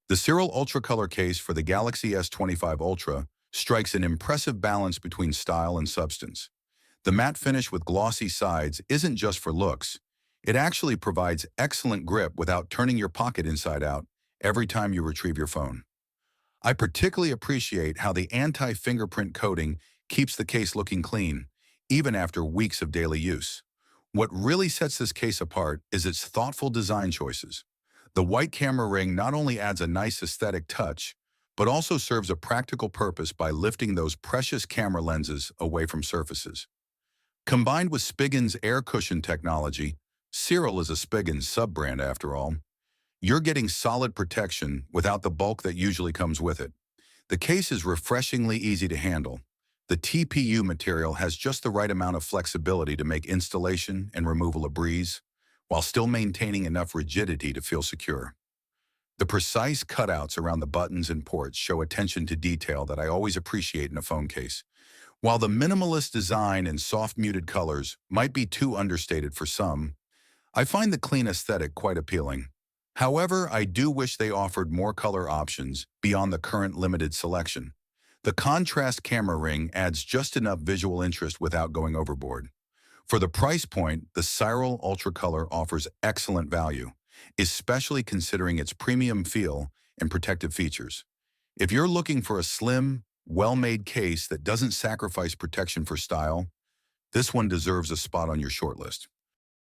The Cyrill UltraColor case for the Galaxy S25 Ultra strikes an impressive balance between style and substance. The matte finish with glossy sides isn't just for looks. It actually provides excellent grip without turning your pocket inside out every time you retrieve your phone. I particularly appreciate how the anti-fingerprint coating keeps the case looking clean, even after weeks of daily use. What really sets this case apart is its thoughtful design choices. The white camera ring not only adds a nice aesthetic touch, but also serves a practical purpose by lifting those precious camera lenses away from surfaces. Combined with Spiggin's air cushion technology, Cyrill is a Spigen sub-brand after all, you're getting solid protection without the bulk that usually comes with it. The case is refreshingly easy to handle. The TPU material has just the right amount of flexibility to make installation and removal a breeze, while still maintaining enough rigidity to feel secure. The precise cutouts around the buttons and ports show attention to detail that I always appreciate in a phone case. While the minimalist design and soft muted colors might be too understated for some, I find the clean aesthetic quite appealing. However, I do wish they offered more color options beyond the current limited selection. The contrast camera ring adds just enough visual interest without going overboard. For the price point, the Cyrill UltraColor offers excellent value, especially considering its premium feel and protective features. If you're looking for a slim, well-made case that doesn't sacrifice protection for style, this one deserves a spot on your shortlist.